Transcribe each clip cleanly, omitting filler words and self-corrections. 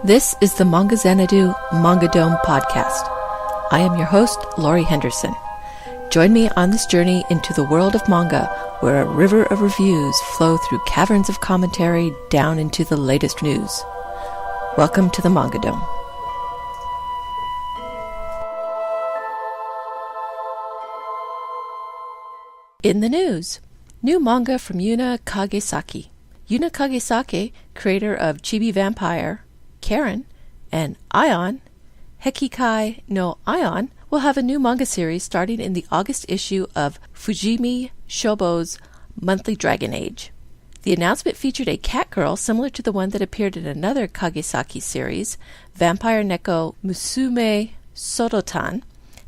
This is the Manga Xanadu Manga Dome podcast. I am your host, Laurie Henderson. Join me on this journey into the world of manga, where a river of reviews flow through caverns of commentary down into the latest news. Welcome to the Manga Dome. In the news, new manga from Yuna Kagesaki. Yuna Kagesaki, creator of Chibi Vampire, Karen, and Ion, Hekikai no Ion, will have a new manga series starting in the August issue of Fujimi Shobo's Monthly Dragon Age. The announcement featured a cat girl similar to the one that appeared in another Kagesaki series, Vampire Neko Musume Sodotan,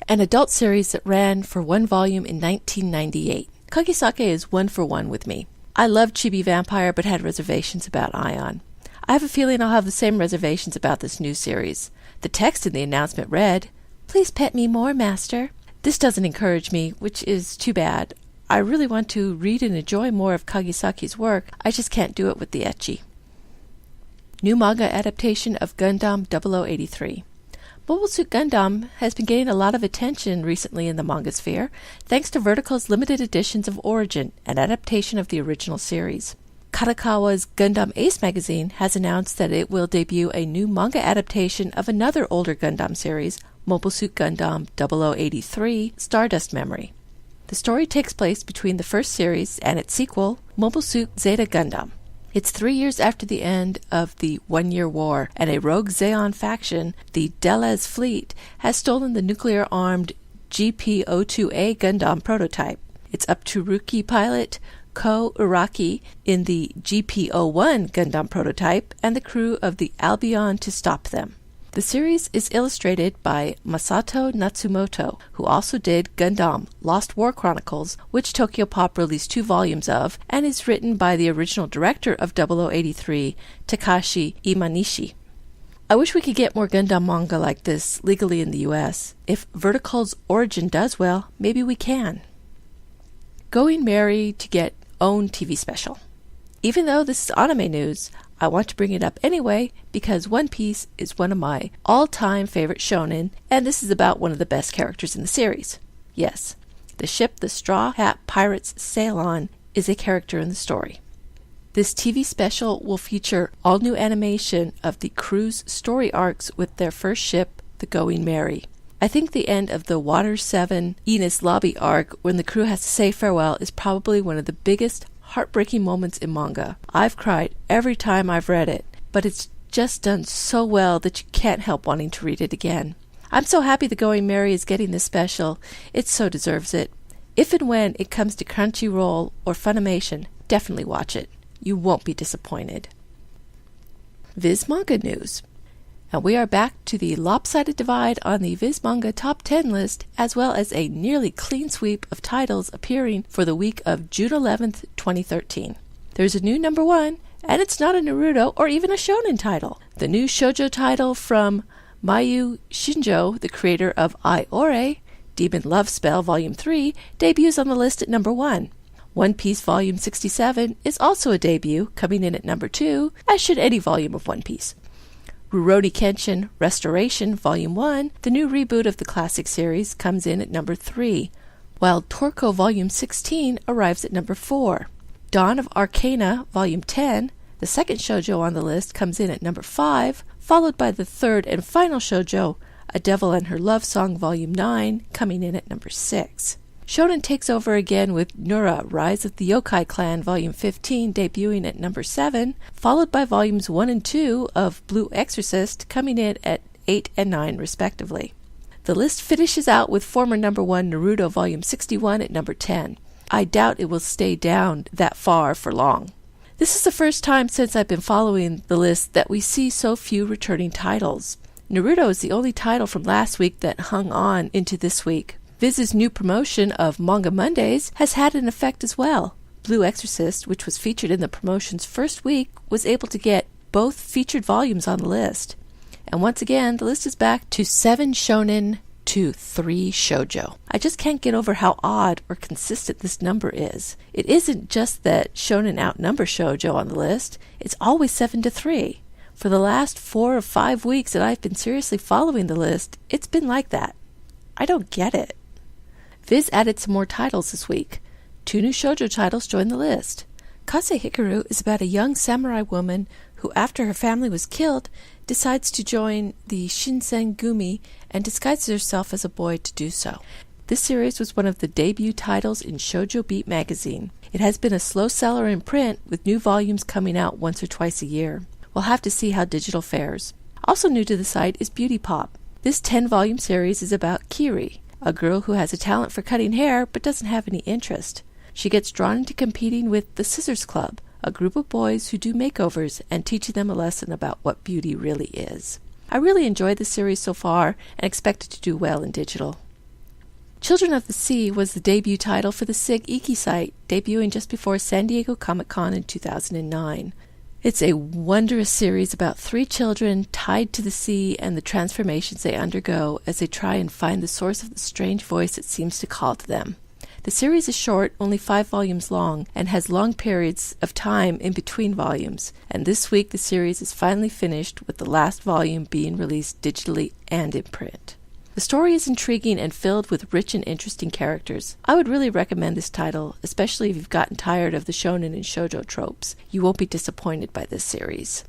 an adult series that ran for one volume in 1998. Kagesaki is one for one with me. I loved Chibi Vampire but had reservations about Ion. I have a feeling I'll have the same reservations about this new series. The text in the announcement read, "Please pet me more, master." This doesn't encourage me, which is too bad. I really want to read and enjoy more of Kagesaki's work. I just can't do it with the ecchi. New manga adaptation of Gundam 0083. Mobile Suit Gundam has been getting a lot of attention recently in the manga sphere, thanks to Vertical's limited editions of Origin, an adaptation of the original series. Kadokawa's Gundam Ace magazine has announced that it will debut a new manga adaptation of another older Gundam series, Mobile Suit Gundam 0083 Stardust Memory. The story takes place between the first series and its sequel, Mobile Suit Zeta Gundam. It's 3 years after the end of the One-Year War, and a rogue Zeon faction, the Delez Fleet, has stolen the nuclear-armed GP-02A Gundam prototype. It's up to rookie pilot Ko Uraki in the GP-01 Gundam prototype and the crew of the Albion to stop them. The series is illustrated by Masato Natsumoto, who also did Gundam Lost War Chronicles, which Tokyopop released 2 volumes of, and is written by the original director of 0083, Takashi Imanishi. I wish we could get more Gundam manga like this legally in the US. If Vertical's Origin does well, maybe we can. Going Merry to get own TV special. Even though this is anime news, I want to bring it up anyway because One Piece is one of my all-time favorite shonen, and this is about one of the best characters in the series. Yes, the ship the Straw Hat Pirates sail on is a character in the story. This TV special will feature all-new animation of the crew's story arcs with their first ship, the Going Merry. I think the end of the Water 7 Enos Lobby arc, when the crew has to say farewell, is probably one of the biggest heartbreaking moments in manga. I've cried every time I've read it, but it's just done so well that you can't help wanting to read it again. I'm so happy the Going Merry is getting this special. It so deserves it. If and when it comes to Crunchyroll or Funimation, definitely watch it. You won't be disappointed. Viz Manga News. And we are back to the lopsided divide on the Viz Manga Top 10 list, as well as a nearly clean sweep of titles appearing for the week of June 11th, 2013. There's a new number 1, and it's not a Naruto or even a shonen title. The new shoujo title from Mayu Shinjo, the creator of Ai-Ore, Demon Love Spell Volume 3, debuts on the list at number 1. One Piece Volume 67 is also a debut, coming in at number 2, as should any volume of One Piece. Rurouni Kenshin Restoration Volume 1, the new reboot of the classic series, comes in at number 3, while Torko Volume 16 arrives at number 4. Dawn of Arcana Volume 10, the second shoujo on the list, comes in at number 5, followed by the third and final shoujo, A Devil and Her Love Song Volume 9, coming in at number 6. Shonen takes over again with Nura, Rise of the Yokai Clan, Volume 15, debuting at number 7, followed by Volumes 1 and 2 of Blue Exorcist, coming in at 8 and 9, respectively. The list finishes out with former number 1 Naruto Volume 61 at number 10. I doubt it will stay down that far for long. This is the first time since I've been following the list that we see so few returning titles. Naruto is the only title from last week that hung on into this week. Viz's new promotion of Manga Mondays has had an effect as well. Blue Exorcist, which was featured in the promotion's first week, was able to get both featured volumes on the list. And once again, the list is back to 7 shonen to 3 shoujo. I just can't get over how odd or consistent this number is. It isn't just that shonen outnumber shoujo on the list, it's always 7 to 3. For the last 4 or 5 weeks that I've been seriously following the list, it's been like that. I don't get it. Viz added some more titles this week. 2 new shoujo titles joined the list. Kase Hikaru is about a young samurai woman who, after her family was killed, decides to join the Shinsengumi and disguises herself as a boy to do so. This series was one of the debut titles in Shoujo Beat magazine. It has been a slow seller in print, with new volumes coming out once or twice a year. We'll have to see how digital fares. Also new to the site is Beauty Pop. This 10-volume series is about Kiri, a girl who has a talent for cutting hair but doesn't have any interest. She gets drawn into competing with the Scissors Club, a group of boys who do makeovers and teach them a lesson about what beauty really is. I really enjoyed the series so far and expect it to do well in digital. Children of the Sea was the debut title for the SIG Iki site, debuting just before San Diego Comic-Con in 2009. It's a wondrous series about 3 children tied to the sea and the transformations they undergo as they try and find the source of the strange voice that seems to call to them. The series is short, only 5 volumes long, and has long periods of time in between volumes, and this week the series is finally finished, with the last volume being released digitally and in print. The story is intriguing and filled with rich and interesting characters. I would really recommend this title, especially if you've gotten tired of the shonen and shoujo tropes. You won't be disappointed by this series.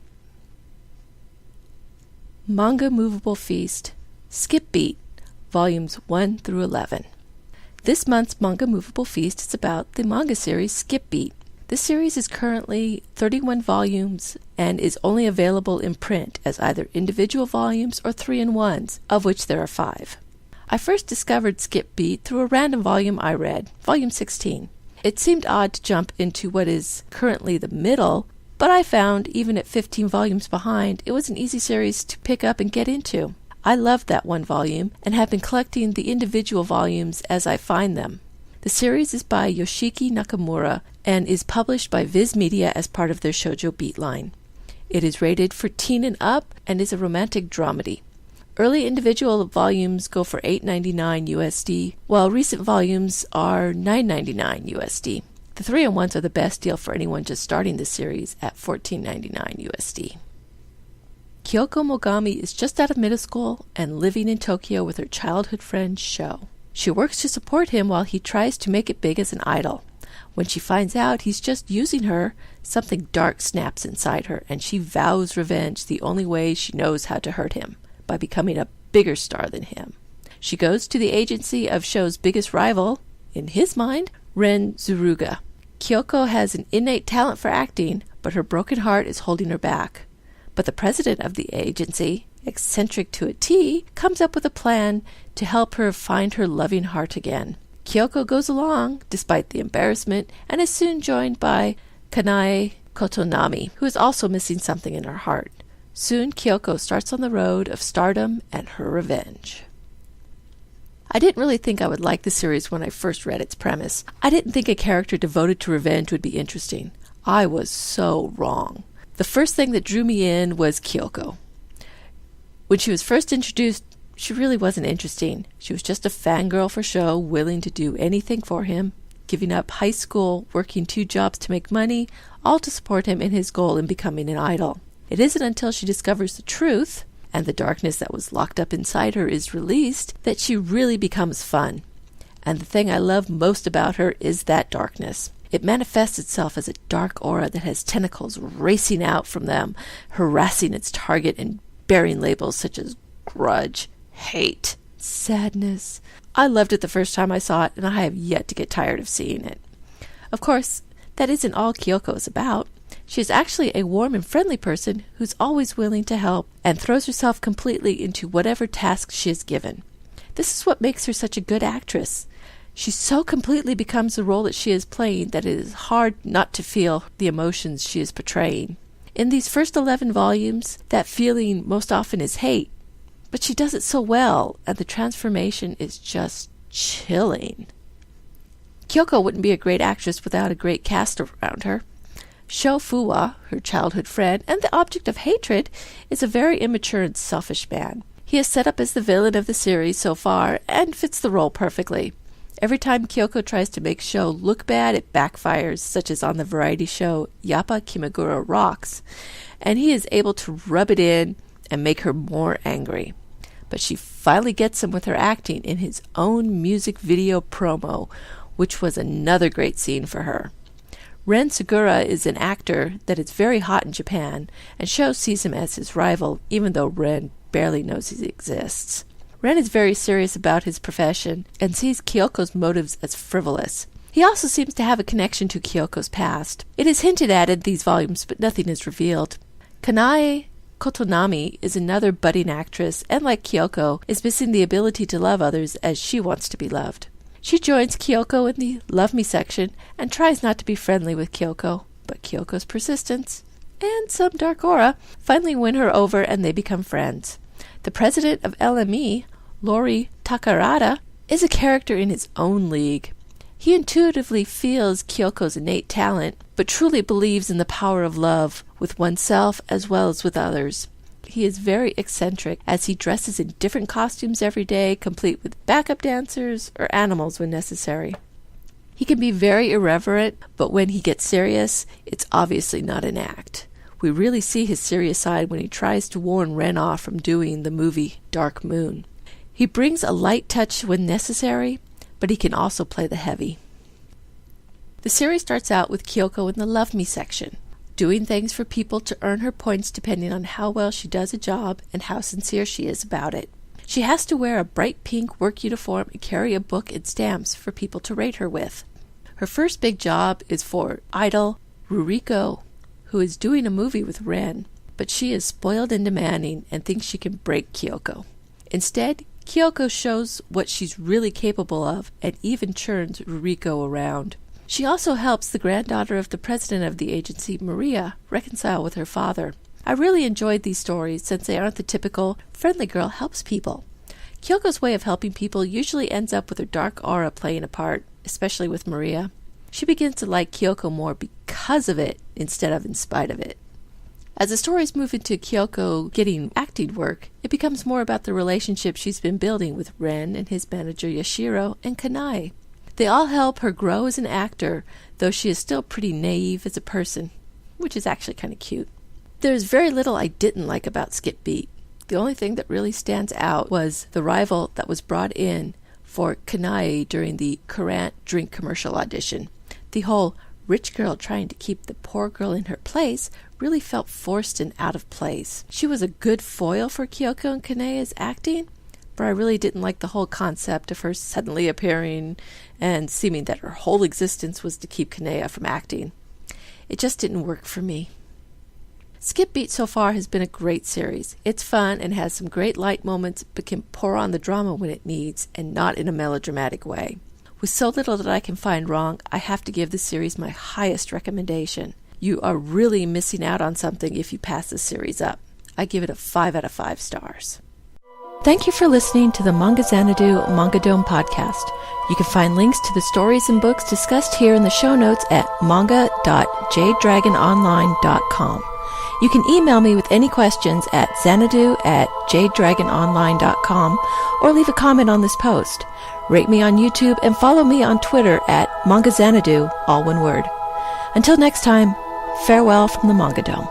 Manga Movable Feast, Skip Beat, Volumes 1 through 11. This month's Manga Movable Feast is about the manga series Skip Beat. This series is currently 31 volumes and is only available in print as either individual volumes or 3-in-1s, of which there are 5. I first discovered Skip Beat through a random volume I read, volume 16. It seemed odd to jump into what is currently the middle, but I found, even at 15 volumes behind, it was an easy series to pick up and get into. I loved that one volume and have been collecting the individual volumes as I find them. The series is by Yoshiki Nakamura and is published by Viz Media as part of their Shoujo Beat line. It is rated for teen and up and is a romantic dramedy. Early individual volumes go for $8.99 USD, while recent volumes are $9.99 USD. The 3-in-1s are the best deal for anyone just starting the series at $14.99 USD. Kyoko Mogami is just out of middle school and living in Tokyo with her childhood friend Sho. She works to support him while he tries to make it big as an idol. When she finds out he's just using her, something dark snaps inside her, and she vows revenge the only way she knows how to hurt him, by becoming a bigger star than him. She goes to the agency of Sho's biggest rival, in his mind, Ren Zuruga. Kyoko has an innate talent for acting, but her broken heart is holding her back. But the president of the agency, eccentric to a T, comes up with a plan to help her find her loving heart again. Kyoko goes along, despite the embarrassment, and is soon joined by Kanae Kotonami, who is also missing something in her heart. Soon, Kyoko starts on the road of stardom and her revenge. I didn't really think I would like the series when I first read its premise. I didn't think a character devoted to revenge would be interesting. I was so wrong. The first thing that drew me in was Kyoko. When she was first introduced, she really wasn't interesting. She was just a fangirl for Sho, willing to do anything for him, giving up high school, working 2 jobs to make money, all to support him in his goal in becoming an idol. It isn't until she discovers the truth, and the darkness that was locked up inside her is released, that she really becomes fun. And the thing I love most about her is that darkness. It manifests itself as a dark aura that has tentacles racing out from them, harassing its target and bearing labels such as grudge, hate, sadness. I loved it the first time I saw it, and I have yet to get tired of seeing it. Of course, that isn't all Kyoko is about. She is actually a warm and friendly person who's always willing to help and throws herself completely into whatever task she is given. This is what makes her such a good actress. She so completely becomes the role that she is playing that it is hard not to feel the emotions she is portraying. In these first 11 volumes, that feeling most often is hate, but she does it so well, and the transformation is just chilling. Kyoko wouldn't be a great actress without a great cast around her. Sho Fuwa, her childhood friend, and the object of hatred, is a very immature and selfish man. He is set up as the villain of the series so far, and fits the role perfectly. Every time Kyoko tries to make Sho look bad, it backfires, such as on the variety show Yappa Kimagura Rocks. and he is able to rub it in and make her more angry. But she finally gets him with her acting in his own music video promo, which was another great scene for her. Ren Segura is an actor that is very hot in Japan, and Sho sees him as his rival, even though Ren barely knows he exists. Ren is very serious about his profession and sees Kyoko's motives as frivolous. He also seems to have a connection to Kyoko's past. It is hinted at in these volumes, but nothing is revealed. Kanae Kotonami is another budding actress, and like Kyoko, is missing the ability to love others as she wants to be loved. She joins Kyoko in the Love Me section and tries not to be friendly with Kyoko, but Kyoko's persistence and some dark aura finally win her over and they become friends. The president of LME, Lori Takarada, is a character in his own league. He intuitively feels Kyoko's innate talent, but truly believes in the power of love with oneself as well as with others. He is very eccentric as he dresses in different costumes every day, complete with backup dancers or animals when necessary. He can be very irreverent, but when he gets serious, it's obviously not an act. We really see his serious side when he tries to warn Ren off from doing the movie Dark Moon. He brings a light touch when necessary, but he can also play the heavy. The series starts out with Kyoko in the Love Me section, doing things for people to earn her points depending on how well she does a job and how sincere she is about it. She has to wear a bright pink work uniform and carry a book and stamps for people to rate her with. Her first big job is for idol Ruriko, who is doing a movie with Ren, but she is spoiled and demanding and thinks she can break Kyoko. Instead, Kyoko shows what she's really capable of and even turns Ruriko around. She also helps the granddaughter of the president of the agency, Maria, reconcile with her father. I really enjoyed these stories since they aren't the typical friendly girl helps people. Kyoko's way of helping people usually ends up with her dark aura playing a part, especially with Maria. She begins to like Kyoko more because of it instead of in spite of it. As the stories move into Kyoko getting acting work, it becomes more about the relationship she's been building with Ren and his manager Yashiro and Kanae. They all help her grow as an actor, though she is still pretty naive as a person, which is actually kind of cute. There's very little I didn't like about Skip Beat. The only thing that really stands out was the rival that was brought in for Kanae during the Courant drink commercial audition. The whole rich girl trying to keep the poor girl in her place really felt forced and out of place. She was a good foil for Kyoko and Kanae's acting, but I really didn't like the whole concept of her suddenly appearing and seeming that her whole existence was to keep Kanae from acting. It just didn't work for me. Skip Beat so far has been a great series. It's fun and has some great light moments, but can pour on the drama when it needs, and not in a melodramatic way. With so little that I can find wrong, I have to give the series my highest recommendation. You are really missing out on something if you pass this series up. I give it a 5 out of 5 stars. Thank you for listening to the Manga Xanadu Manga Dome podcast. You can find links to the stories and books discussed here in the show notes at manga.jdragononline.com. You can email me with any questions at xanadu@jdragononline.com or leave a comment on this post. Rate me on YouTube and follow me on Twitter at Manga Xanadu, all one word. Until next time, farewell from the Manga Dome.